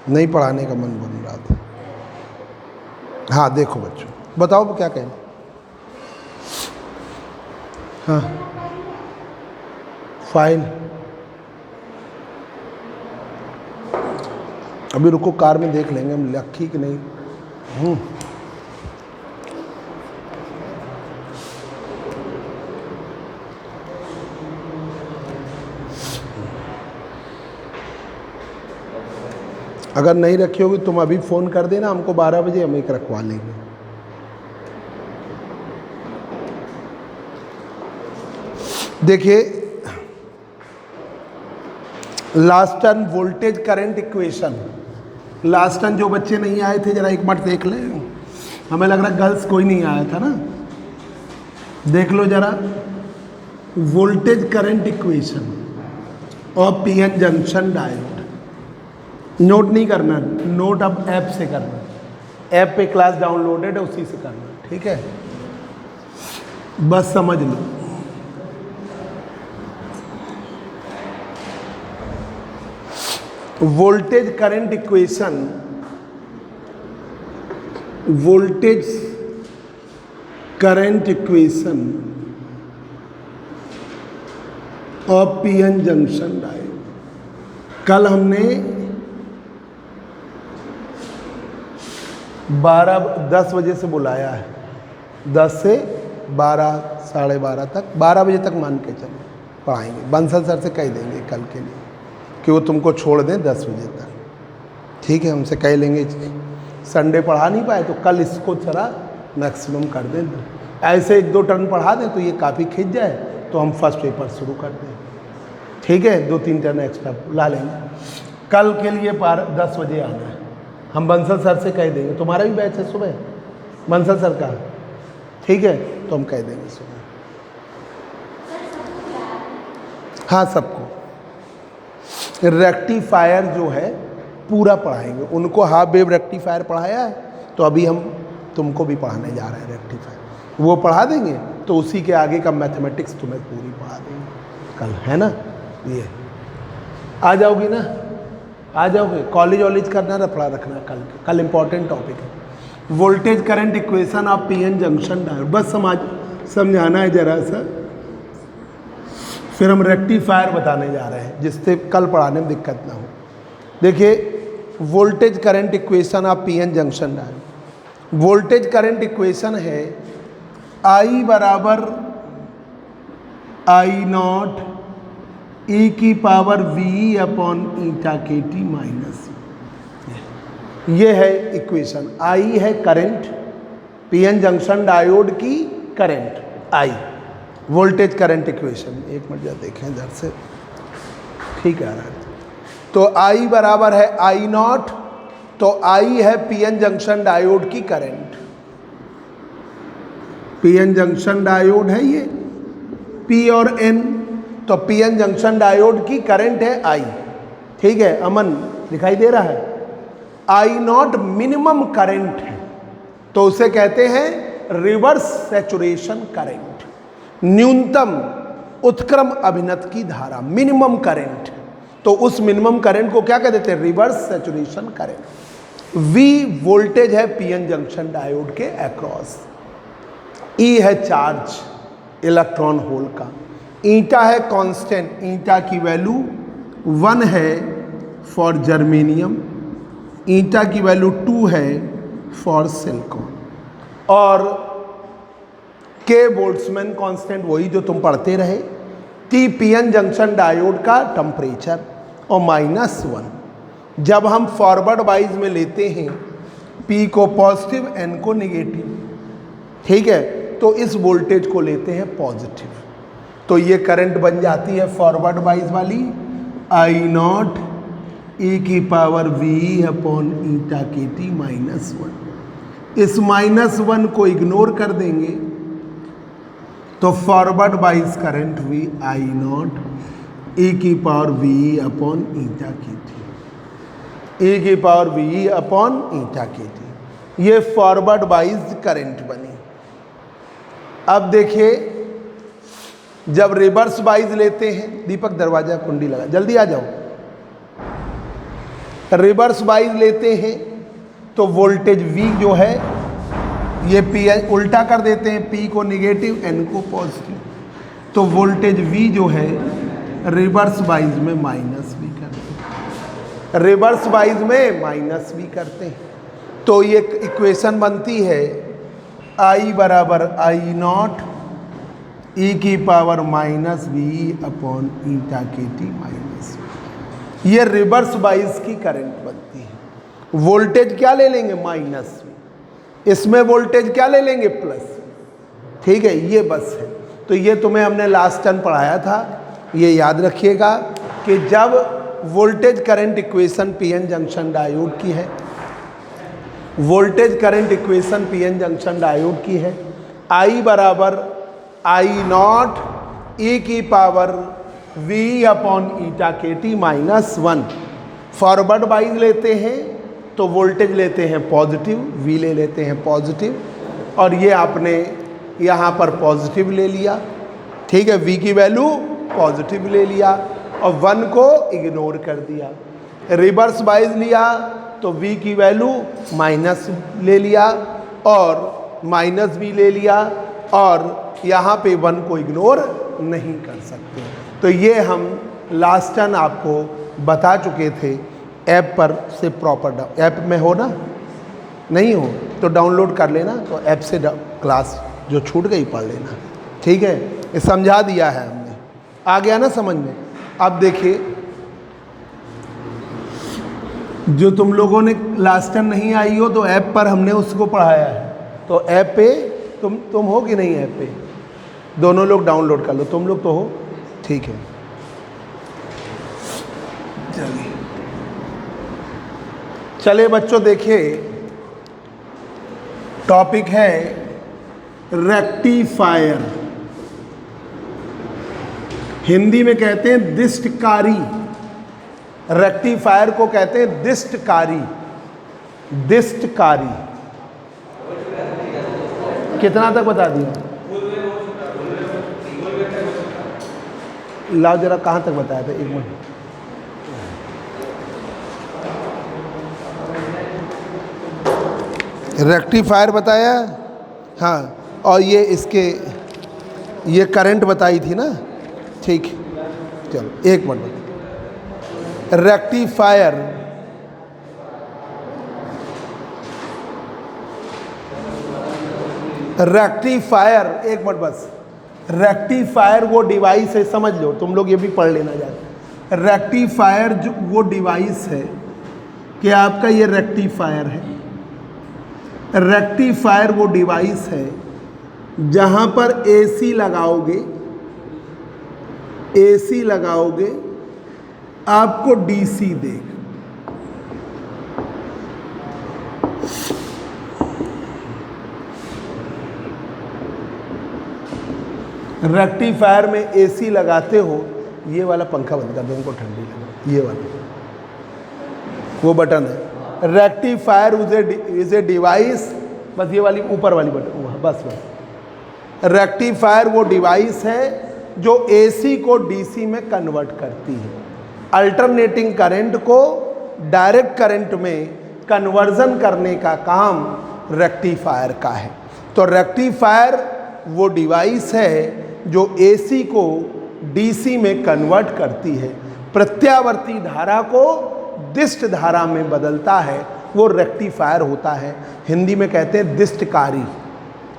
नहीं पढ़ाने का मन बन रहा था। हाँ देखो बच्चों, बताओ क्या कहें। हाँ फाइल, अभी रुको, कार में देख लेंगे हम लखी कि नहीं। अगर नहीं रखी होगी तुम अभी फ़ोन कर देना हमको 12 बजे, हम एक रखवा लेंगे। देखिए last term voltage current equation, last term जो बच्चे नहीं आए थे जरा एक बार देख ले, हमें लग रहा गर्ल्स कोई नहीं आया था ना, देख लो जरा। वोल्टेज करंट इक्वेशन और पीएन जंक्शन डायोड, नोट नहीं करना, नोट अब ऐप से करना, ऐप पे क्लास डाउनलोडेड है उसी से करना, ठीक है, बस समझ लो। Voltage current equation, voltage current equation और पीएन जंक्शन डायोड, कल हमने 10 बजे से बुलाया है, 10 से 12 साढ़े 12 तक, 12 बजे तक मान के चलो पढ़ाएंगे। बंसल सर से कह देंगे कल के लिए कि वो तुमको छोड़ दें 10 बजे तक, ठीक है, हमसे कह लेंगे। संडे पढ़ा नहीं पाए तो कल इसको जरा मैक्सिमम कर दें, ऐसे 1-2 टर्न पढ़ा दें तो ये काफ़ी खिंच जाए तो हम फर्स्ट पेपर शुरू कर दें, ठीक है, 2-3 टर्न एक्स्ट्रा ला लेंगे। कल के लिए 10 बजे आना है, हम बंसल सर से कह देंगे, तुम्हारा भी बैच है सुबह बंसल सर का, ठीक है, तो हम कह देंगे सुबह। हाँ सबको रेक्टिफायर जो है पूरा पढ़ाएंगे, उनको हाफ वेव रेक्टिफायर पढ़ाया है तो अभी हम तुमको भी पढ़ाने जा रहे हैं रेक्टिफायर, वो पढ़ा देंगे तो उसी के आगे का मैथमेटिक्स तुम्हें पूरी पढ़ा देंगे कल, है ना। ये आ जाओगी ना, आ जाओगे, कॉलेज वॉलेज करना रफड़ा रखना कल इंपॉर्टेंट टॉपिक है। Voltage current equation of PN junction diode, बस समझाना है जरा सा, फिर हम रेक्टिफायर बताने जा रहे हैं जिससे कल पढ़ाने में दिक्कत ना हो। देखिए voltage current equation of PN junction diode, voltage current equation है I बराबर I0 e की पावर v अपॉन ईटा के टी माइनस, ये है इक्वेशन। I है करंट, पीएन जंक्शन डायोड की current I, voltage current equation. एक मिनट जरा देखें इधर से, ठीक है, तो I बराबर है I0, तो I है पीएन जंक्शन डायोड की करंट, पीएन जंक्शन डायोड है ये P और N, तो पीएन जंक्शन डायोड की करंट है I, ठीक है, अमन दिखाई दे रहा है। I0 मिनिमम करंट है तो उसे कहते हैं रिवर्स सैचुरेशन करंट, न्यूनतम उत्क्रम अभिनत की धारा, मिनिमम करंट, तो उस मिनिमम करंट को क्या कह देते हैं, reverse saturation current. V voltage है पीएन जंक्शन डायोड के अक्रॉस, E है चार्ज इलेक्ट्रॉन होल का, ईटा है कांस्टेंट, ईटा की वैल्यू 1 है फॉर जर्मेनियम, ईटा की वैल्यू 2 है फॉर सिलिकॉन, और के बोल्ट्जमैन कांस्टेंट वही जो तुम पढ़ते रहे, T पीएन जंक्शन डायोड का टेम्परेचर, और -1 जब हम फॉरवर्ड वाइज में लेते हैं P को पॉजिटिव N को निगेटिव, ठीक है, तो इस वोल्टेज को लेते हैं पॉजिटिव, तो ये करंट बन जाती है फॉरवर्ड वाइज वाली I0 e की पावर v अपॉन ईटा के टी -1। इस -1 को इग्नोर कर देंगे तो फॉरवर्ड वाइज करंट भी I0 e की पावर v अपॉन ईटा के टी, e की पावर v अपॉन ईटा के टी, ये फॉरवर्ड वाइज करंट बनी। अब देखिए जब रिवर्स वाइज लेते हैं, दीपक दरवाजा कुंडी लगा, जल्दी आ जाओ, रिवर्स वाइज लेते हैं तो वोल्टेज V जो है ये P उल्टा कर देते हैं, P को निगेटिव N को पॉजिटिव, तो वोल्टेज V जो है रिवर्स वाइज में माइनस V करते हैं, रिवर्स वाइज में माइनस V करते हैं। तो ये इक्वेशन बनती है I बराबर I नॉट e की पावर माइनस V अपॉन ईटा के टी माइनस, ये रिवर्स वाइज की करंट बनती है। वोल्टेज क्या ले लेंगे? माइनस V, इसमें वोल्टेज क्या ले लेंगे? प्लस। ठीक है, ये बस है। तो ये तुम्हें हमने लास्ट टर्म पढ़ाया था, ये याद रखिएगा कि जब voltage current equation PN junction diode की है, voltage current equation PN junction diode की है, I बराबर I नॉट e की पावर V अपॉन ईटा के टी माइनस 1। फॉरवर्ड वाइज लेते हैं तो वोल्टेज लेते हैं पॉजिटिव, V ले लेते हैं पॉजिटिव, और ये आपने यहाँ पर पॉजिटिव ले लिया। ठीक है, V की वैल्यू पॉजिटिव ले लिया और 1 को इग्नोर कर दिया। रिवर्स वाइज लिया तो V की वैल्यू माइनस ले लिया और माइनस V ले लिया, और यहाँ पे 1 को इग्नोर नहीं कर सकते। तो ये हम लास्ट टाइम आपको बता चुके थे। ऐप पर से प्रॉपर ऐप में हो ना, नहीं हो तो डाउनलोड कर लेना, तो ऐप से क्लास जो छूट गई पढ़ लेना। ठीक है, ये समझा दिया है हमने, आ गया ना समझ में। अब देखिए, जो तुम लोगों ने लास्ट टाइम नहीं आई हो तो ऐप पर हमने उसको पढ़ाया है, तो ऐप पे तुम हो कि नहीं? ऐप पे दोनों लोग डाउनलोड कर लो, तुम लोग तो हो, ठीक है। चलिए बच्चों, देखिए टॉपिक है रेक्टिफायर, हिंदी में कहते हैं दिष्टकारी। रेक्टिफायर को कहते हैं दिष्टकारी, दिष्टकारी। कितना तक बता दिया? लाओ जरा, कहाँ तक बताया था? एक मिनट। रेक्टिफायर बताया, हाँ, और ये इसके ये करंट बताई थी ना। ठीक, चलो एक मिनट। रेक्टिफायर, रेक्टिफायर, एक मिनट बस। रेक्टिफायर वो डिवाइस है, समझ लो, तुम लोग ये भी पढ़ लेना जाके। रेक्टिफायर जो वो डिवाइस है कि आपका ये रेक्टिफायर है। रेक्टिफायर वो डिवाइस है जहाँ पर एसी लगाओगे, एसी लगाओगे आपको डीसी देगा। रेक्टिफायर में एसी लगाते हो, ये वाला पंखा बंद कर दो, उनको ठंडी लगे, ये वाला वो बटन है। रेक्टिफायर इज ए डिवाइस, बस ये वाली ऊपर वाली बटन, बस बस। रेक्टिफायर वो डिवाइस है जो एसी को डीसी में कन्वर्ट करती है, अल्टरनेटिंग करंट को डायरेक्ट करंट में कन्वर्जन करने का काम रेक्टिफायर का है। तो रेक्टिफायर वो डिवाइस है जो एसी को डीसी में कन्वर्ट करती है, प्रत्यावर्ती धारा को दिष्ट धारा में बदलता है, वो रेक्टिफायर होता है। हिंदी में कहते हैं दिष्टकारी।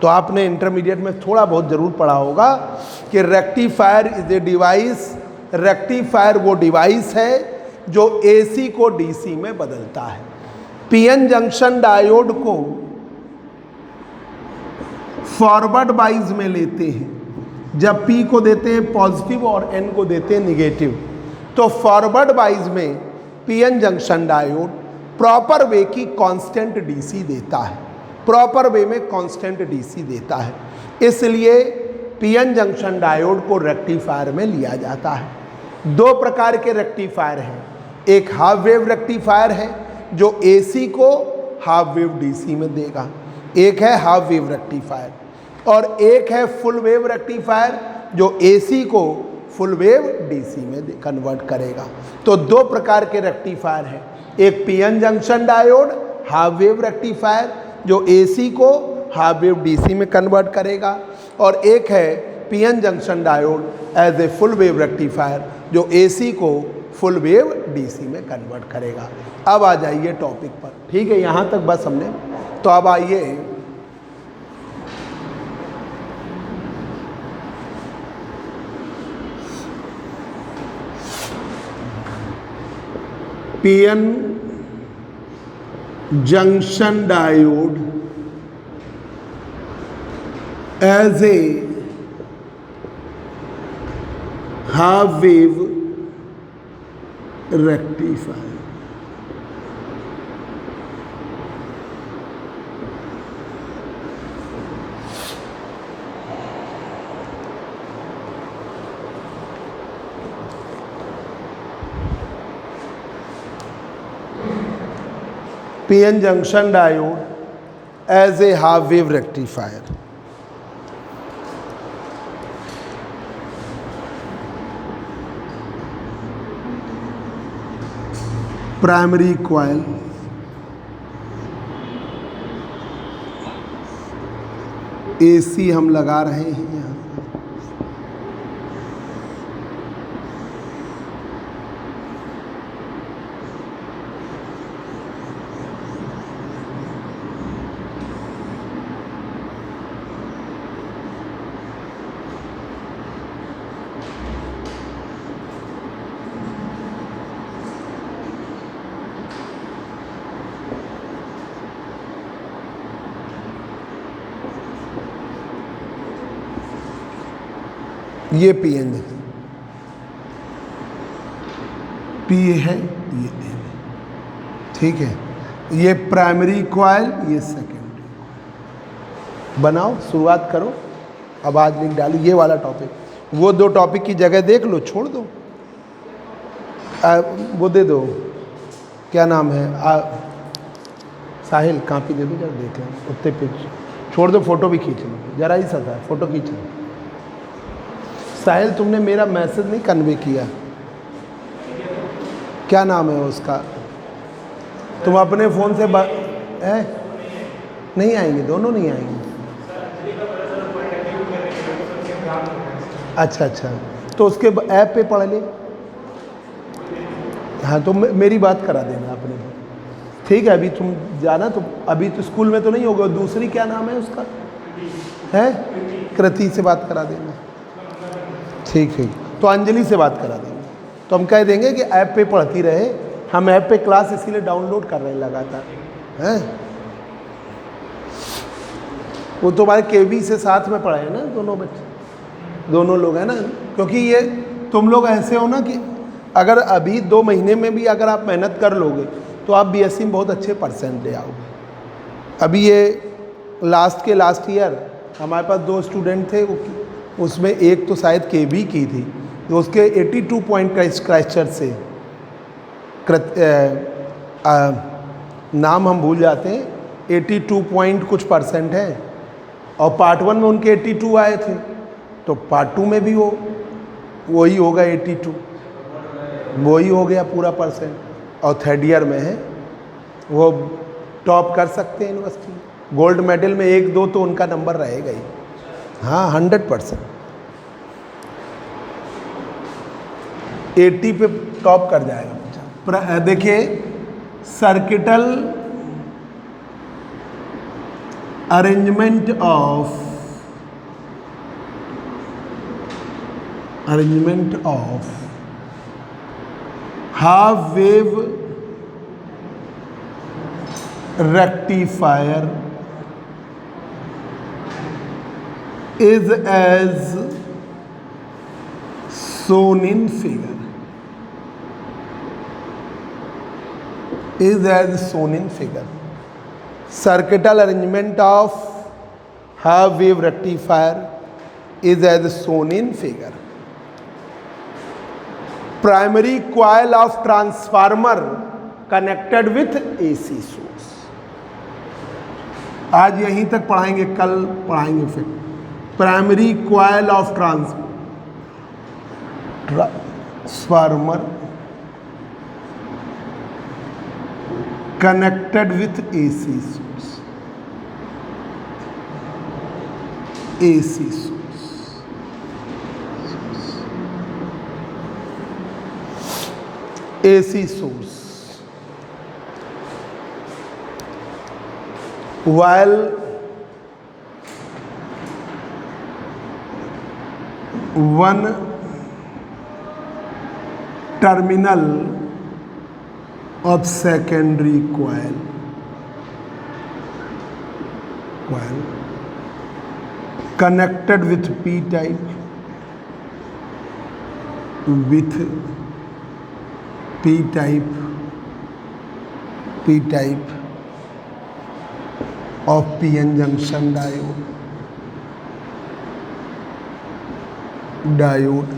तो आपने इंटरमीडिएट में थोड़ा बहुत जरूर पढ़ा होगा कि rectifier is a device, rectifier वो डिवाइस है जो एसी को डीसी में बदलता है। पीएन जंक्शन डायोड को फॉरवर्ड वाइज में लेते हैं, जब P को देते हैं पॉजिटिव और N को देते हैं निगेटिव, तो फॉरवर्ड वाइज में PN junction diode proper way की कांस्टेंट डीसी देता है, प्रॉपर वे में कांस्टेंट डीसी देता है। इसलिए पीएन जंक्शन डायोड को रेक्टिफायर में लिया जाता है। दो प्रकार के रेक्टिफायर हैं, एक हाफ वेव रेक्टिफायर है जो एसी को हाफ वेव डीसी में देगा, एक है हाफ वेव रेक्टिफायर, और एक है फुल वेव रेक्टिफायर जो एसी को फुल वेव डीसी में कन्वर्ट करेगा। तो दो प्रकार के रेक्टिफायर हैं, एक PN junction diode half wave rectifier जो एसी को हाफ वेव डीसी में कन्वर्ट करेगा, और एक है PN junction diode as a full wave rectifier जो एसी को फुल वेव डीसी में कन्वर्ट करेगा। अब आ जाइए टॉपिक पर, ठीक है, यहाँ तक बस हमने। तो अब आइए PN junction diode as a half wave rectifier. PN junction diode as a half wave rectifier. Primary coil AC हम लगा रहे हैं यहाँ। ये पीएन है, पी है, ये एन, ठीक है। ये प्राइमरी कॉइल, ये सेकेंडरी। बनाओ, शुरुआत करो, अब आज लिख डालो ये वाला टॉपिक। वो दो टॉपिक की जगह देख लो, छोड़ दो। वो दे दो, क्या नाम है, साहिल कापी दे दो, जरा देख लें उतने पे छोड़ दो, फोटो भी खींच लो, जरा ही सा था, फोटो खींच लो। साहिल तुमने मेरा मैसेज नहीं कन्वे किया, क्या नाम है उसका, तुम अपने फ़ोन से है नहीं आएंगे, दोनों नहीं आएंगे। अच्छा अच्छा, तो उसके ऐप पे पढ़ ले। हाँ तो मेरी बात करा देना अपने, ठीक है। अभी तुम जाना, तो अभी तो स्कूल में तो नहीं होगा। दूसरी क्या नाम है उसका, है कृति से बात करा देना, ठीक ठीक। तो अंजलि से बात करा देंगे, तो हम कह देंगे कि ऐप पे पढ़ती रहे। हम ऐप पे क्लास इसीलिए डाउनलोड कर रहे हैं लगातार, हैं। वो तुम्हारे केवी से साथ में पढ़े हैं ना दोनों बच्चे, दोनों लोग हैं ना। क्योंकि ये तुम लोग ऐसे हो ना कि अगर अभी 2 महीने में भी अगर आप मेहनत कर लोगे तो आप बीएससी में बहुत अच्छे परसेंट ले आओगे। अभी ये लास्ट ईयर हमारे पास 2 स्टूडेंट थे, उसमें एक तो शायद केवी की थी, तो उसके 82 पॉइंट क्राइस्टचर्च से नाम हम भूल जाते हैं, 82 पॉइंट कुछ परसेंट है। और पार्ट 1 में उनके 82 आए थे, तो पार्ट 2 में भी वही होगा 82, वही हो गया पूरा परसेंट। और 3rd ईयर में है, वो टॉप कर सकते हैं यूनिवर्सिटी, गोल्ड मेडल में 1-2 तो उनका नंबर रहेगा ही। हाँ 100% 80 पे टॉप कर जाएगा बच्चा। देखिए circuital arrangement of half wave rectifier is as shown in figure, circuital arrangement of half wave rectifier is as shown in figure. Primary coil of transformer connected with AC source। आज यहीं तक पढ़ाएंगे, कल पढ़ाएंगे फिर। Primary coil of transformer connected with AC source. AC source. AC source. While one terminal of secondary coil connected with P type of PN junction diode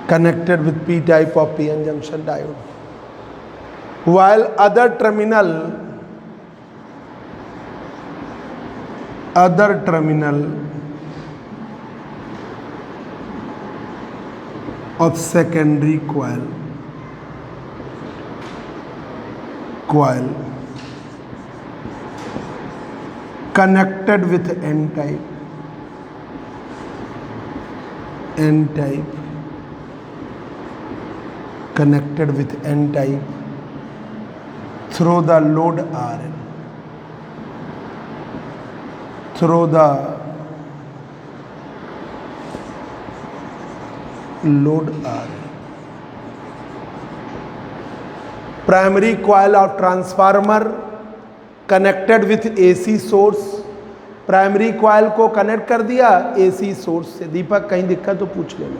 connected with P type of PN junction diode, while other terminal of secondary coil connected with N type connected with N type through the load RL, through the load RL. Primary coil of transformer connected with AC source, primary coil को connect कर दिया AC source से। दीपक कहीं दिक्कत तो पूछ लेना,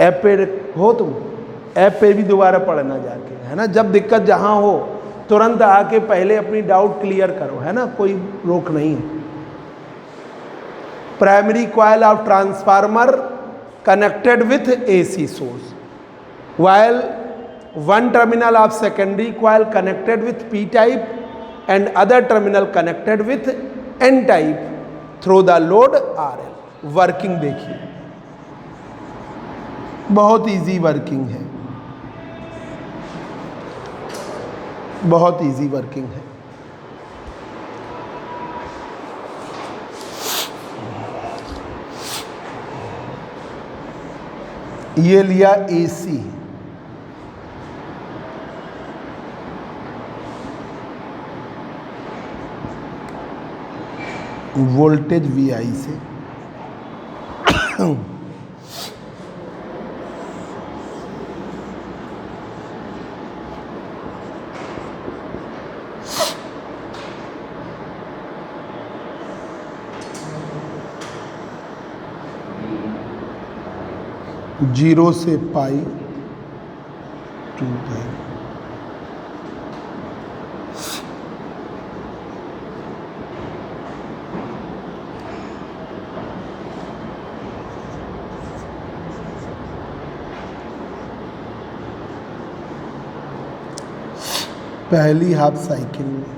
app पे हो तुम, ऐप पे भी दोबारा पढ़ना जाके, है ना। जब दिक्कत जहाँ हो तुरंत आके पहले अपनी डाउट क्लियर करो, है ना, कोई रोक नहीं है। Primary coil of transformer connected with AC source, while one terminal of secondary coil connected with P type and other terminal connected with N type through the load RL। Working देखिए, बहुत easy working है, बहुत easy working है। ये लिया AC, voltage VI से zero से पाई 2 पाई, पहली हाफ साइकिल में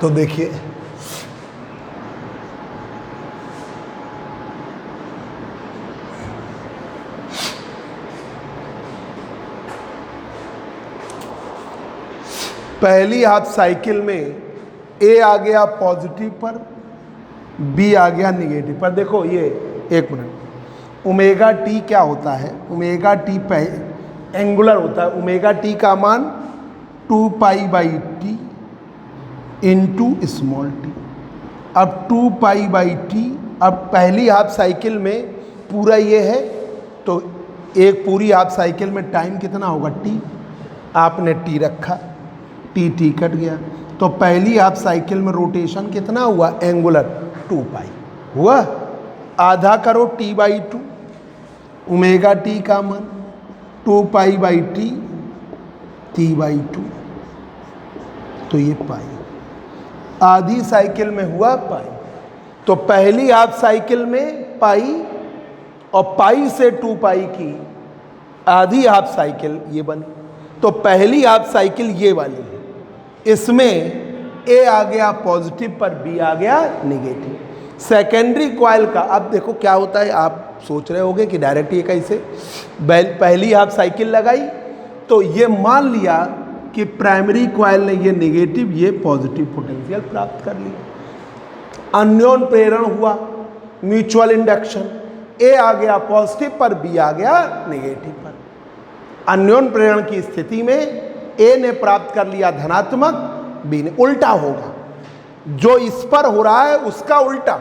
तो देखिए पहली हाफ साइकिल में A आ गया पॉजिटिव पर, B आ गया निगेटिव पर। देखो ये एक मिनट, ओमेगा टी क्या होता है, ओमेगा टी एंगुलर होता है। ओमेगा टी का मान 2 pi by T into small T. अब 2 पाई बाई टी, अब पहली हाफ साइकिल में पूरा ये है, तो एक पूरी हाफ साइकिल में टाइम कितना होगा टी, आपने टी रखा, टी कट गया, तो पहली हाफ साइकिल में रोटेशन कितना हुआ एंगुलर 2 पाई हुआ, आधा करो टी बाई 2, ओमेगा टी का मान 2 पाई बाई टी बाई 2, तो ये पाई, आधी साइकिल में हुआ पाई। तो पहली हाफ साइकिल में पाई और पाई से 2 पाई की आधी हाफ साइकिल ये बनी। तो पहली हाफ साइकिल ये वाली है, इसमें ए आ गया पॉजिटिव पर, बी आ गया निगेटिव। सेकेंडरी कॉइल का अब देखो क्या होता है, आप सोच रहे होगे कि डायरेक्ट ये कैसे, पहली हाफ साइकिल लगाई तो ये मान लिया कि प्राइमरी कॉइल ने ये निगेटिव ये पॉजिटिव पोटेंशियल प्राप्त कर लिया। अन्योन प्रेरण हुआ, म्यूचुअल इंडक्शन, ए आ गया पॉजिटिव पर, बी आ गया निगेटिव पर। अन्योन प्रेरण की स्थिति में ए ने प्राप्त कर लिया धनात्मक, बी ने, उल्टा होगा, जो इस पर हो रहा है उसका उल्टा।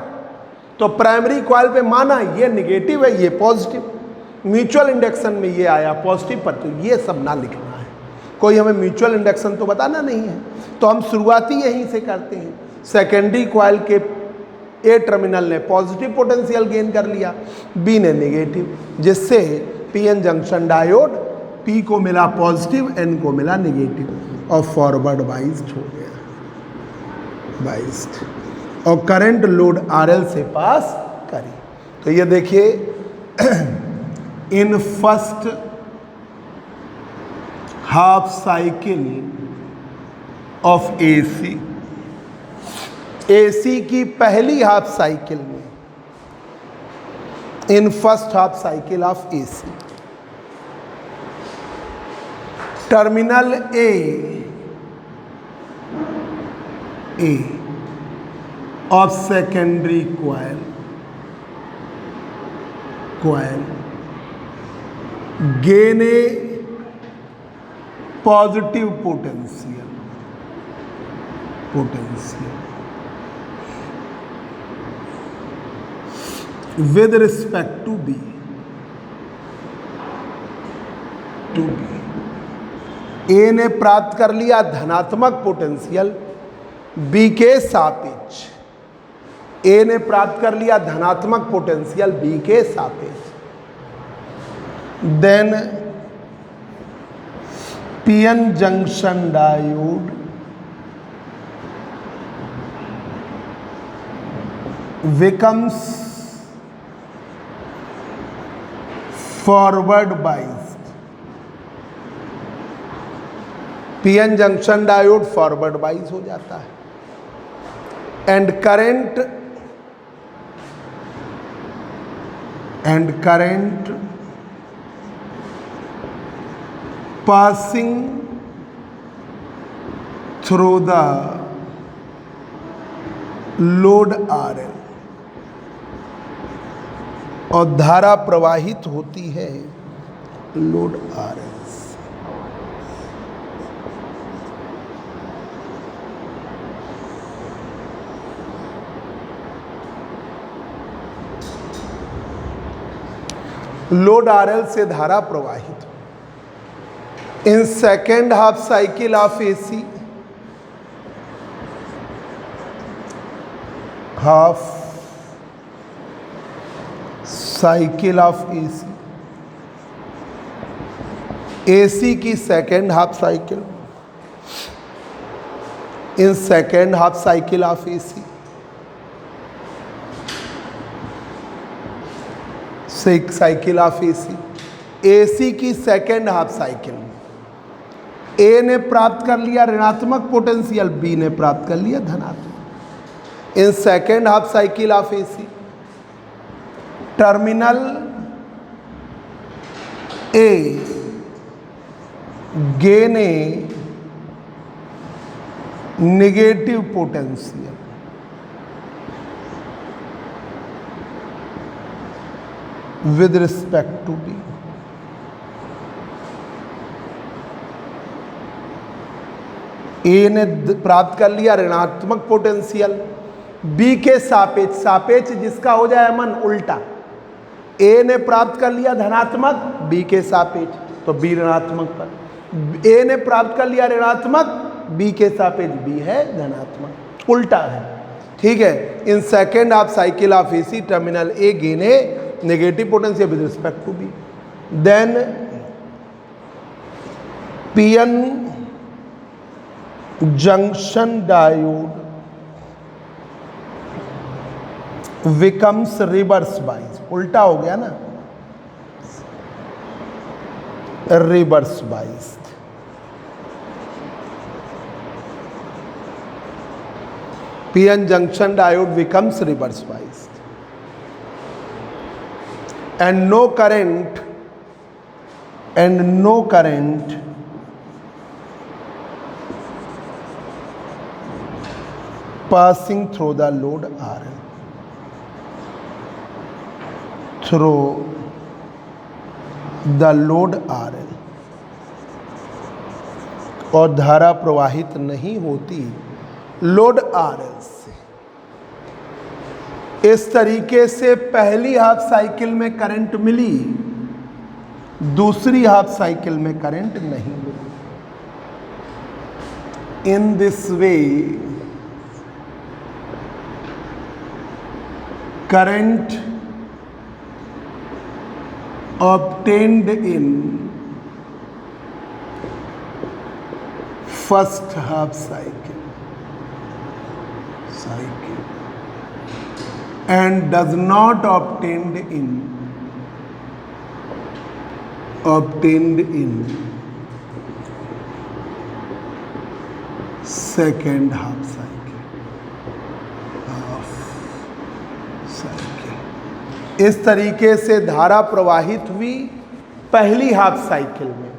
तो प्राइमरी कॉइल पे माना ये निगेटिव है ये पॉजिटिव, म्यूचुअल इंडक्शन में ये आया पॉजिटिव पर, तो ये सब ना लिखना है, कोई हमें म्यूचुअल इंडक्शन तो बताना नहीं है, तो हम शुरुआती यहीं से करते हैं। सेकेंडरी कॉइल के ए टर्मिनल ने पॉजिटिव पोटेंशियल गेन कर लिया, बी ने निगेटिव, जिससे पीएन जंक्शन डायोड पी को मिला पॉजिटिव, एन को मिला निगेटिव और फॉरवर्ड बाइस्ड हो गया, बाइस्ड, और करंट लोड आरएल से पास करी। तो ये देखिए इन first half cycle of AC, AC की पहली हाफ साइकिल में, इन first half cycle of AC, terminal A of secondary coil gain a positive potential with respect to B, ए ने प्राप्त कर लिया धनात्मक पोटेंशियल बी के सापेक्ष, ए ने प्राप्त कर लिया धनात्मक पोटेंशियल बी के सापेक्ष। Then PN junction diode becomes forward biased, PN junction diode forward biased हो जाता है, and current passing through the load RL, और धारा प्रवाहित होती है लोड RL से। लोड RL से धारा प्रवाहित in second half cycle of AC, half cycle of AC, AC की second half cycle, in second half cycle of AC, cycle of AC, AC की सेकेंड हाफ साइकिल में A ने प्राप्त कर लिया ऋणात्मक पोटेंशियल, बी ने प्राप्त कर लिया धनात्मक। In second half cycle of AC, terminal A gain A negative potential with respect to B, A ने प्राप्त कर लिया ऋणात्मक पोटेंशियल बी के सापेक्ष, सापेक्ष जिसका हो जाए अमन उल्टा, ए ने प्राप्त कर लिया धनात्मक बी के सापेक्ष, तो बी ऋणात्मक पर, ए ने प्राप्त कर लिया ऋणात्मक बी के सापेक्ष, बी है धनात्मक, उल्टा है, ठीक है। In second of cycle of AC, terminal A gain A negative potential with respect to B, then PN junction diode becomes reverse biased, उल्टा हो गया ना, reverse biased, PN junction diode becomes reverse biased and no current passing through the load RL, और धारा प्रवाहित नहीं होती load RL से। इस तरीके से पहली हाफ साइकिल में करंट मिली, दूसरी हाफ साइकिल में करंट नहीं मिली। In this way current obtained in first half cycle and does not obtained in second half cycle। इस तरीके से धारा प्रवाहित हुई पहली हाफ साइकिल में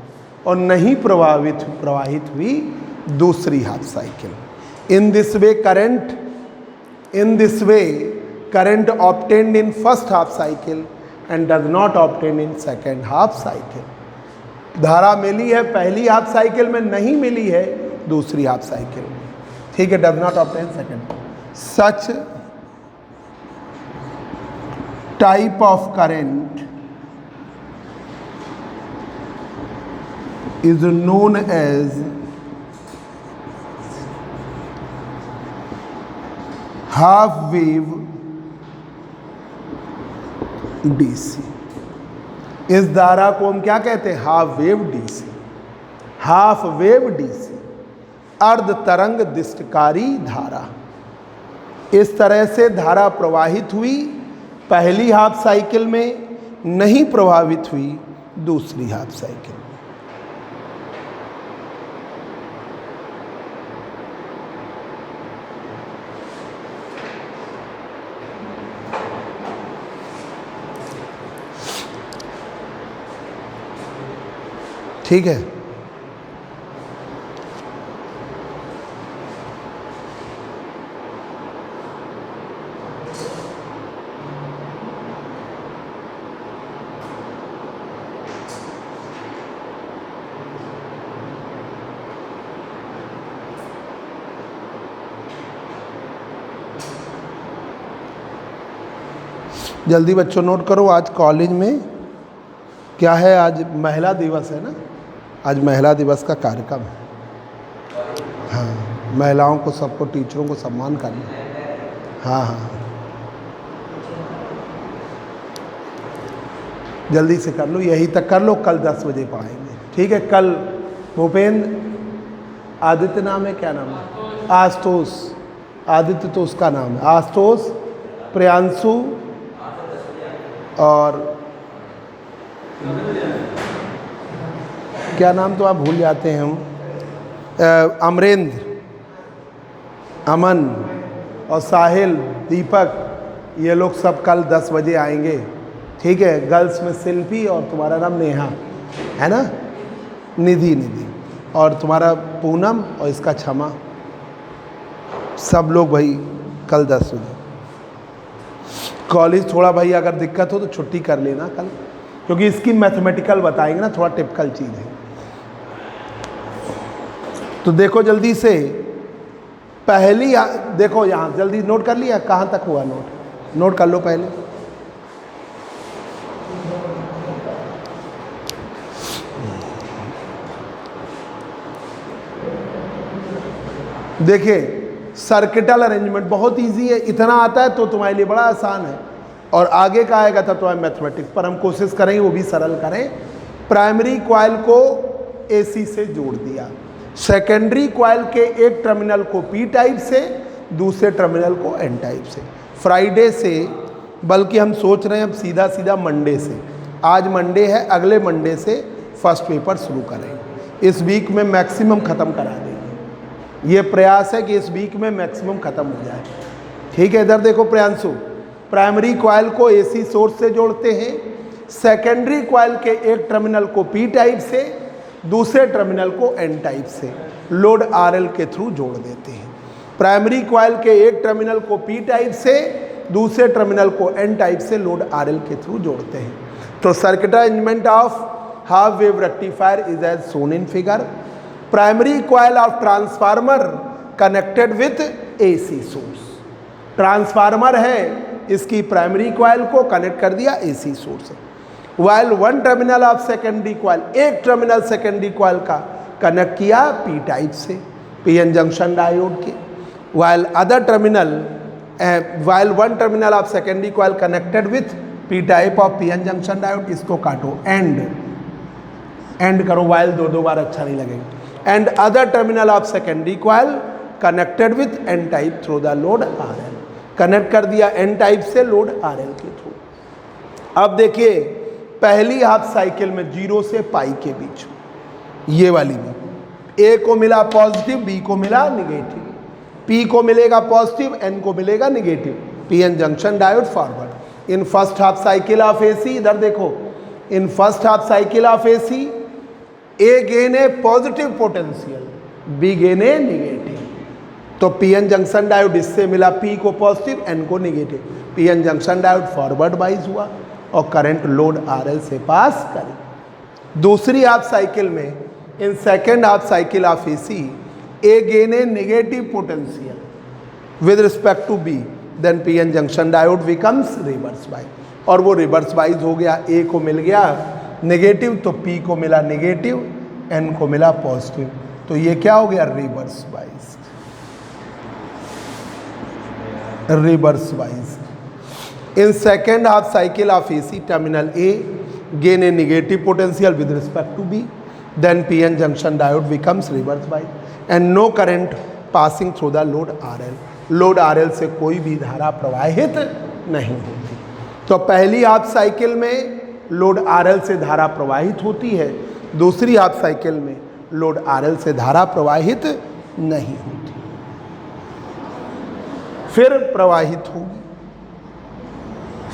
और नहीं प्रवाहित हुई दूसरी half cycle. In this way current obtained in first half cycle and does not obtain in second half cycle. धारा मिली है पहली हाफ साइकिल में, नहीं मिली है दूसरी हाफ साइकिल में। ठीक है, does not obtain second. Such type of current is known as half wave DC। इस धारा को हम क्या कहते हैं? Half wave DC। Half wave DC, अर्ध तरंग दिष्टकारी धारा। इस तरह से धारा प्रवाहित हुई पहली हाफ साइकिल में, नहीं प्रभावित हुई दूसरी हाफ साइकिल में। ठीक है, जल्दी बच्चों नोट करो। आज कॉलेज में क्या है? आज महिला दिवस है ना, आज महिला दिवस का कार्यक्रम है। हाँ, महिलाओं को, सबको, टीचरों को सम्मान करना। हाँ, जल्दी से कर लो, यही तक कर लो, कल 10 बजे पाएंगे। ठीक है, कल भूपेंद्र, आदित्य नाम है, क्या नाम है? आशुतोष, आदित्य तो उसका नाम है, आशुतोष, प्रियांशु और क्या नाम तो आप भूल जाते हैं हम, अमरेंद्र, अमन और साहिल, दीपक, ये लोग सब कल 10 बजे आएंगे। ठीक है, गर्ल्स में शिल्पी और तुम्हारा नाम नेहा है ना, निधि, और तुम्हारा पूनम और इसका क्षमा, सब लोग भाई कल 10 बजे। कॉलेज थोड़ा भाई अगर दिक्कत हो तो छुट्टी कर लेना कल, क्योंकि इसकी मैथमेटिकल बताएंगे ना, थोड़ा टिपिकल चीज़ है। तो देखो जल्दी से, पहली देखो यहाँ जल्दी नोट कर लिया, कहाँ तक हुआ नोट कर लो पहले। देखिए, सर्किटल अरेंजमेंट बहुत इजी है, इतना आता है तो तुम्हारे लिए बड़ा आसान है, और आगे का आएगा था तुम्हारे मैथमेटिक्स पर, हम कोशिश करेंगे वो भी सरल करें। प्राइमरी कॉइल को AC से जोड़ दिया, सेकेंडरी कॉइल के एक टर्मिनल को P टाइप से, दूसरे टर्मिनल को N टाइप से। फ्राइडे से, बल्कि हम सोच रहे हैं अब सीधा मंडे से, आज मंडे है, अगले मंडे से फर्स्ट पेपर शुरू करेंगे। इस वीक में मैक्सिमम ख़त्म करा देंगे। ये प्रयास है कि इस वीक में मैक्सिमम खत्म हो जाए। ठीक है, इधर देखो प्रियांशु, प्राइमरी कॉइल को एसी सोर्स से जोड़ते हैं, सेकेंडरी कॉइल के एक टर्मिनल को पी टाइप से, दूसरे टर्मिनल को एन टाइप से लोड आरएल के थ्रू जोड़ देते हैं। प्राइमरी कॉइल के एक टर्मिनल को पी टाइप से, दूसरे टर्मिनल को एन टाइप से लोड आरएल के थ्रू जोड़ते हैं। तो circuit arrangement of half wave rectifier is as shown in figure. Primary coil of transformer connected with AC source. Transformer है, इसकी प्राइमरी कॉइल को कनेक्ट कर दिया एसी सोर्स से। While one terminal of secondary coil, एक terminal secondary coil का connect किया P type से, पीएन जंक्शन डायोड के। While other terminal, while one terminal of secondary coil connected with P type of PN junction diode. इसको काटो, and करो, while दो बार अच्छा नहीं लगेगा। And other terminal of secondary coil connected with an type through the load RL. Connect कर दिया N type से लोड आरएल के थ्रू। अब देखिए पहली हाफ साइकिल में 0 से पाई के बीच, ये वाली में ए को मिला पॉजिटिव, बी को मिला निगेटिव, पी को मिलेगा पॉजिटिव, एन को मिलेगा negative, PN junction diode forward. In first half cycle of AC, इधर देखो, in first half cycle of AC A gain a positive potential, B gain a negative. तो PN junction diode इससे मिला P को positive, N को negative, PN junction diode forward वाइज हुआ और करंट लोड आरएल से पास करी। दूसरी हाफ साइकिल में, in second half cycle of AC, A gain A negative potential with respect to B, then PN junction diode becomes reverse वाइज, और वो रिवर्स वाइज हो गया। ए को मिल गया नेगेटिव तो पी को मिला नेगेटिव, एन को मिला पॉजिटिव, तो ये क्या हो गया, reverse wise. Reverse wise in second half cycle of AC, terminal A gain A negative potential with respect to B, then PN junction diode becomes reverse bias and no current passing through the load RL. Load RL से कोई भी धारा प्रवाहित नहीं होती। तो पहली half cycle में लोड RL से धारा प्रवाहित होती है, दूसरी हाफ साइकिल में लोड RL से धारा प्रवाहित नहीं होती, फिर प्रवाहित होगी,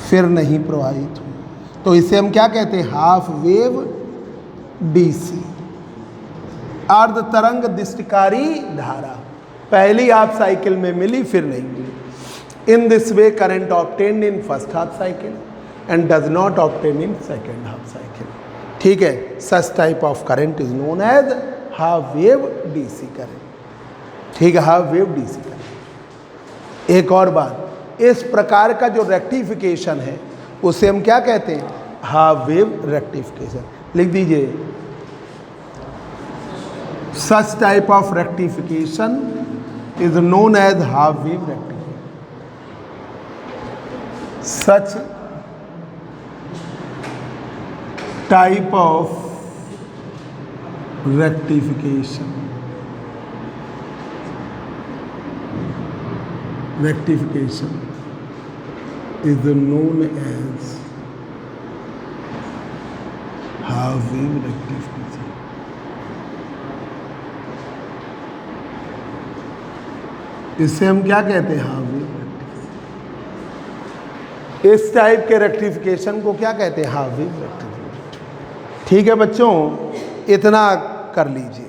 फिर नहीं प्रवाहित होगी। तो इसे हम क्या कहते हैं, हाफ वेव डीसी, अर्ध तरंग दिष्टकारी धारा। पहली हाफ साइकिल में मिली, फिर नहीं मिली। In this way current obtained in first half cycle and does not obtain in second half cycle. ठीक है, such type of current is known as half wave DC current. ठीक है, हाफ वेव डीसी करंट। एक और बात, इस प्रकार का जो रेक्टिफिकेशन है उसे हम क्या कहते हैं, हाफ वेव रेक्टिफिकेशन। लिख दीजिए, such type of rectification is known as half wave rectification. Such type of rectification is known as half wave rectification. इससे हम क्या कहते हैं, हाफ वेव रेक्टिफिकेशन। इस टाइप के रेक्टिफिकेशन को क्या कहते हैं, हाफ वेव रेक्टिफिकेशन। ठीक है बच्चों, इतना कर लीजिए।